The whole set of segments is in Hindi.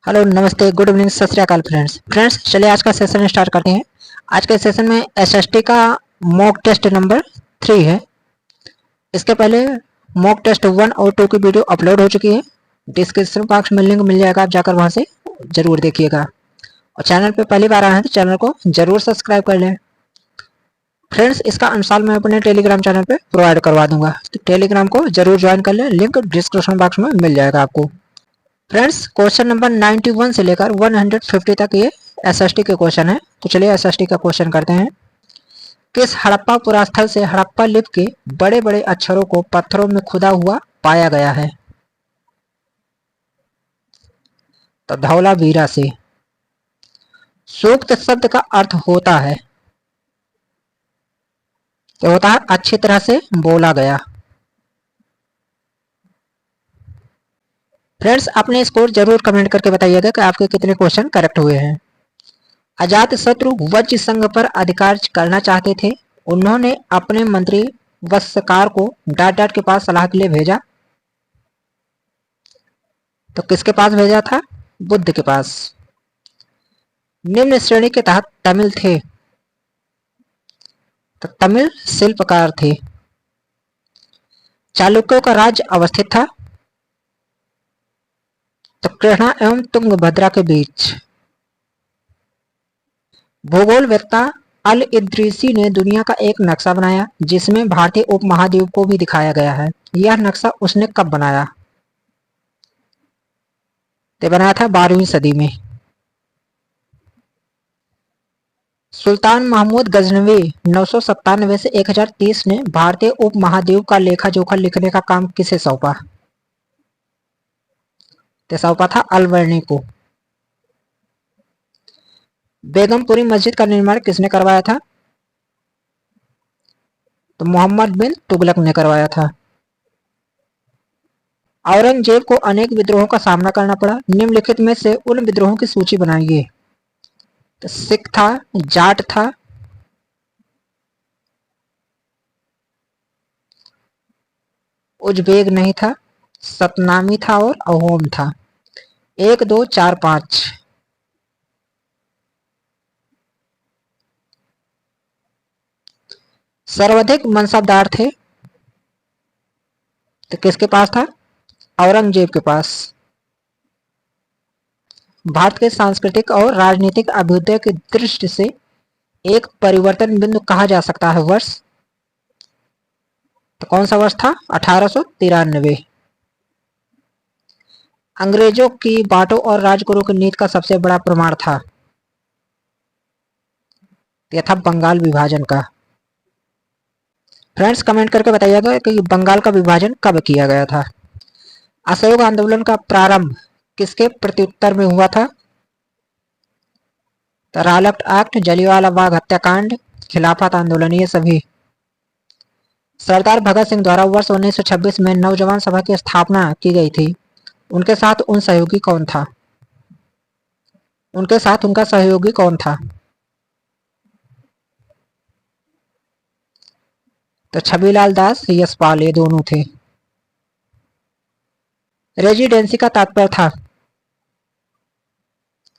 हेलो, नमस्ते, गुड इवनिंग, सत श्री अकाल फ्रेंड्स। चलिए आज का सेशन स्टार्ट करते हैं। आज के सेशन में एसएसटी का मॉक टेस्ट नंबर 3 है। इसके पहले मॉक टेस्ट 1 और 2 की वीडियो अपलोड हो चुकी है। डिस्क्रिप्शन बॉक्स में लिंक मिल जाएगा, आप जाकर वहां से जरूर देखिएगा। और चैनल पे पहली बार आए हैं तो चैनल को जरूर सब्सक्राइब कर लें। फ्रेंड्स, इसका अनुसार मैं अपने टेलीग्राम चैनल पे प्रोवाइड करवा दूंगा, तो टेलीग्राम को जरूर ज्वाइन कर लें। लिंक डिस्क्रिप्शन बॉक्स में मिल जाएगा आपको। फ्रेंड्स, क्वेश्चन नंबर 91 से लेकर 150 तक ये एसएसटी के क्वेश्चन है। तो चलिए एसएसटी का क्वेश्चन करते हैं। किस हड़प्पा पुरास्थल से हड़प्पा लिपि के बड़े बड़े अक्षरों को पत्थरों में खुदा हुआ पाया गया है? तो धौलावीरा से। सूक्त शब्द का अर्थ होता है, क्या होता है? अच्छी तरह से बोला गया। फ्रेंड्स, अपने स्कोर जरूर कमेंट करके बताइएगा कि आपके कितने क्वेश्चन करेक्ट हुए हैं। अजातशत्रु वज्र संघ पर अधिकार करना चाहते थे। उन्होंने अपने मंत्री वत्सकार को डाट डाट के पास सलाह के लिए भेजा। तो किसके पास भेजा था? बुद्ध के पास। निम्न श्रेणी के तहत तमिल थे। तो तमिल शिल्पकार थे। चालुक्यों का राज्य अवस्थित था। तो कृष्णा एवं तुंगभद्रा के बीच। भूगोलवेत्ता अल इद्रीसी ने दुनिया का एक नक्शा बनाया जिसमें भारतीय उपमहाद्वीप को भी दिखाया गया है। यह नक्शा उसने कब बनाया? तो बनाया था 12वीं सदी में। सुल्तान महमूद गजनवी 997 से 1030 ने भारतीय उपमहाद्वीप का लेखा जोखा लिखने का काम किसे सौंपा? तो सौंपा था अलवर्णी को। बेगमपुरी मस्जिद का निर्माण किसने करवाया था? तो मोहम्मद बिन तुगलक ने करवाया था। औरंगजेब को अनेक विद्रोहों का सामना करना पड़ा। निम्नलिखित में से उन विद्रोहों की सूची बनाइए। तो सिख था, जाट था, उज्बेक नहीं था, सतनामी था और अहोम था। 1 2 4 5। सर्वाधिक मनसबदार थे। तो किसके पास था? औरंगजेब के पास। भारत के सांस्कृतिक और राजनीतिक अभ्युदय की दृष्टि से एक परिवर्तन बिंदु कहा जा सकता है वर्ष? तो कौन सा वर्ष था? 1893। अंग्रेजों की बांटो और राजगुरु की नीति का सबसे बड़ा प्रमाण था। यह था बंगाल विभाजन का। फ्रेंड्स, कमेंट करके बताइएगा कि बंगाल का विभाजन कब किया गया था। असहयोग आंदोलन का प्रारंभ किसके प्रत्युत्तर में हुआ था? तो रावलट एक्ट, जलियांवाला बाग हत्याकांड, खिलाफत आंदोलन, ये सभी। सरदार भगत सिंह द्वारा वर्ष 1926 में नौजवान सभा की स्थापना की गई थी। उनके साथ उन सहयोगी कौन था? उनके साथ उनका सहयोगी कौन था? तो छबीलाल दास, यशपाल, ये दोनों थे। रेजिडेंसी का तात्पर्य था?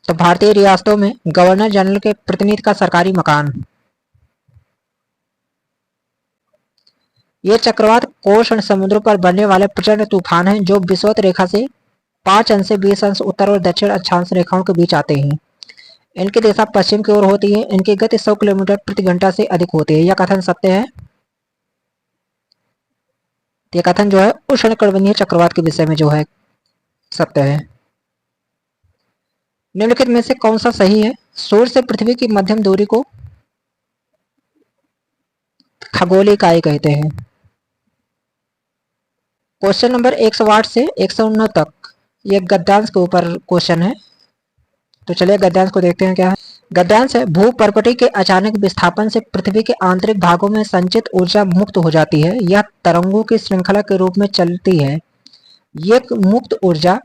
तो भारतीय रियासतों में गवर्नर जनरल के प्रतिनिधि का सरकारी मकान। ये चक्रवात कोष समुद्र पर बनने वाले प्रचंड तूफान हैं जो विषुवत रेखा से 5 अंश से 20 अंश उत्तर और दक्षिण अक्षांश रेखाओं के बीच आते हैं। इनकी दिशा पश्चिम की ओर होती है। इनकी गति 100 किलोमीटर प्रति घंटा से अधिक होती है। यह कथन सत्य है? यह कथन जो है उष्णकटिबंधीय चक्रवात के विषय में जो है सत्य है। निम्नलिखित में से कौन सा सही है? सूर्य से पृथ्वी की मध्यम दूरी को खगोलीय इकाई कहते हैं। क्वेश्चन नंबर 108 से 109 तक ये गद्यांश के ऊपर क्वेश्चन है। तो चलिए गद्यांश को देखते हैं क्या है। गद्यांश है, भूपर्पटी के अचानक विस्थापन से पृथ्वी के आंतरिक भागों में संचित ऊर्जा मुक्त हो जाती है। यह तरंगों की श्रृंखला के रूप में चलती है। ये मुक्त ऊर्जा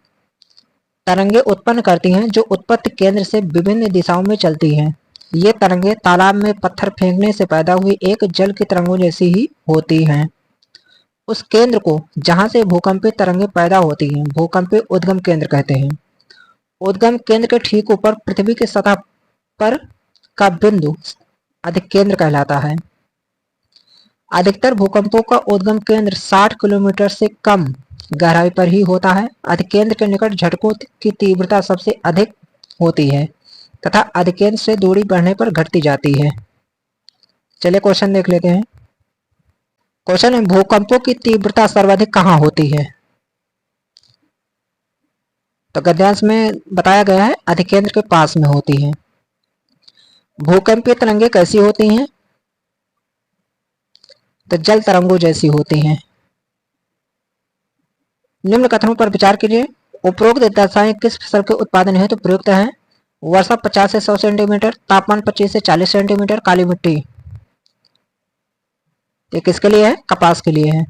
तरंगे उत्पन्न करती हैं जो उत्पत्ति केंद्र से विभिन्न दिशाओं में चलती हैं। ये तरंगे तालाब में पत्थर फेंकने से पैदा हुई एक जल की तरंगों जैसी ही होती हैं। उस केंद्र को जहां से भूकंपीय तरंगे पैदा होती हैं भूकंपीय उद्गम केंद्र कहते हैं। उद्गम केंद्र के ठीक ऊपर पृथ्वी की सतह पर का बिंदु अधिकेंद्र कहलाता है। अधिकतर भूकंपों का उद्गम केंद्र 60 किलोमीटर से कम गहराई पर ही होता है। अधिकेंद्र के निकट झटकों की तीव्रता सबसे अधिक होती है तथा अधिकेंद्र से दूरी बढ़ने पर घटती जाती है। चलिए क्वेश्चन देख लेते हैं। क्वेश्चन है, भूकंपों की तीव्रता सर्वाधिक कहाँ होती है? तो गद्यांश में बताया गया है अधिकेंद्र के पास में होती है। भूकंपीय तरंगे कैसी होती हैं? तो जल तरंगों जैसी होती हैं। निम्न कथनों पर विचार कीजिए। उपरोक्त दशाएं किस फसल के उत्पादन हेतु प्रयुक्त हैं? वर्षा 50 से 100 सेंटीमीटर, तापमान 25 से 40 सेंटीमीटर, काली मिट्टी। ये किसके लिए है? कपास के लिए है।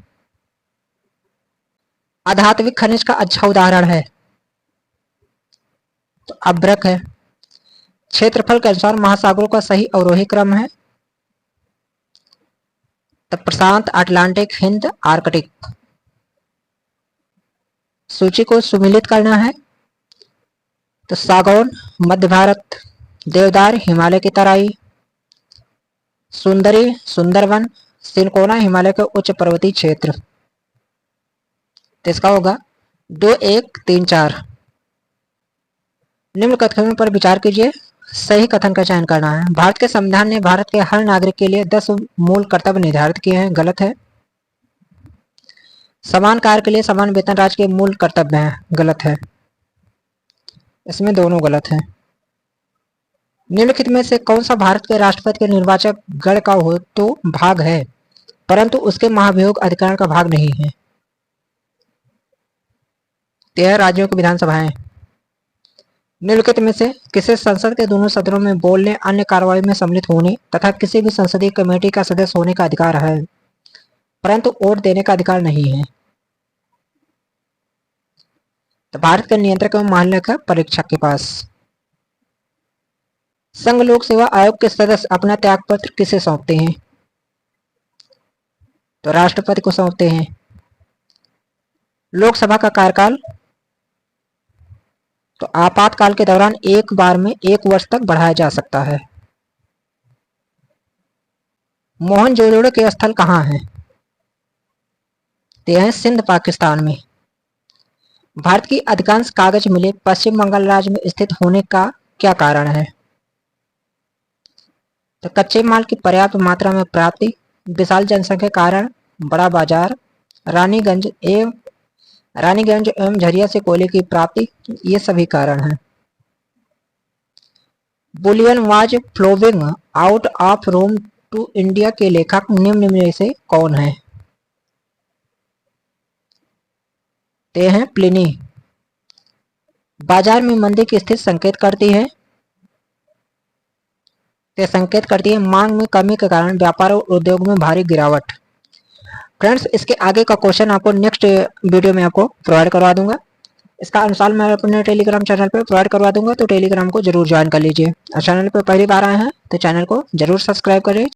अधात्विक खनिज का अच्छा उदाहरण है तो अभ्रक है। क्षेत्रफल के अनुसार महासागरों का सही अवरोही क्रम है तो प्रशांत, अटलांटिक, हिंद, आर्कटिक। सूची को सुमिलित करना है तो सागौन मध्य भारत, देवदार हिमालय की तराई, सुंदरी सुंदरवन, सिनकोना हिमालय के उच्च पर्वतीय क्षेत्र। तो इसका होगा 2, 1, 3, 4। निम्न कथनों पर विचार कीजिए, सही कथन का चयन करना है। भारत के संविधान ने भारत के हर नागरिक के लिए 10 मूल कर्तव्य निर्धारित किए हैं, गलत है। समान कार्य के लिए समान वेतन राज्य के मूल कर्तव्य हैं, गलत है। इसमें दोनों गलत हैं। निम्नलिखित में से कौन सा भारत के राष्ट्रपति के निर्वाचक गण का हो तो भाग है परंतु उसके महाभियोग अधिकार का भाग नहीं है? 13 राज्यों की विधानसभाएं। निम्नलिखित में से किसे संसद के दोनों सदनों में बोलने, अन्य कार्रवाई में सम्मिलित होने तथा किसी भी संसदीय कमेटी का सदस्य होने का अधिकार है परंतु वोट देने का अधिकार नहीं है? तो भारत के नियंत्रक एवं महालेखा परीक्षक के पास। संघ लोक सेवा आयोग के सदस्य अपना त्यागपत्र किसे सौंपते हैं? तो राष्ट्रपति को सौंपते हैं। लोकसभा का कार्यकाल तो आपातकाल के दौरान एक बार में 1 वर्ष तक बढ़ाया जा सकता है। मोहनजोदड़ो के स्थल कहाँ है? ये है सिंध, पाकिस्तान में। भारत की अधिकांश कागज मिलें पश्चिम बंगाल राज्य में स्थित होने का क्या कारण है? तो कच्चे माल की पर्याप्त मात्रा में प्राप्ति, विशाल जनसंख्या के कारण, बड़ा बाजार, रानीगंज एवं झरिया से कोयले की प्राप्ति, ये सभी कारण हैं। Bullion was flowing out of Rome to India के लेखक निम्न में से कौन है? ते हैं प्लिनी। बाजार में मंदी की स्थिति संकेत करती है मांग में कमी के कारण व्यापार और उद्योग में भारी गिरावट। फ्रेंड्स, इसके आगे का क्वेश्चन आपको नेक्स्ट वीडियो में आपको प्रोवाइड करवा दूंगा। इसका अनुसार मैं अपने टेलीग्राम चैनल पर प्रोवाइड करवा दूंगा, तो टेलीग्राम को जरूर ज्वाइन कर लीजिए। और चैनल पर पहली बार आए हैं तो चैनल को जरूर सब्सक्राइब करें।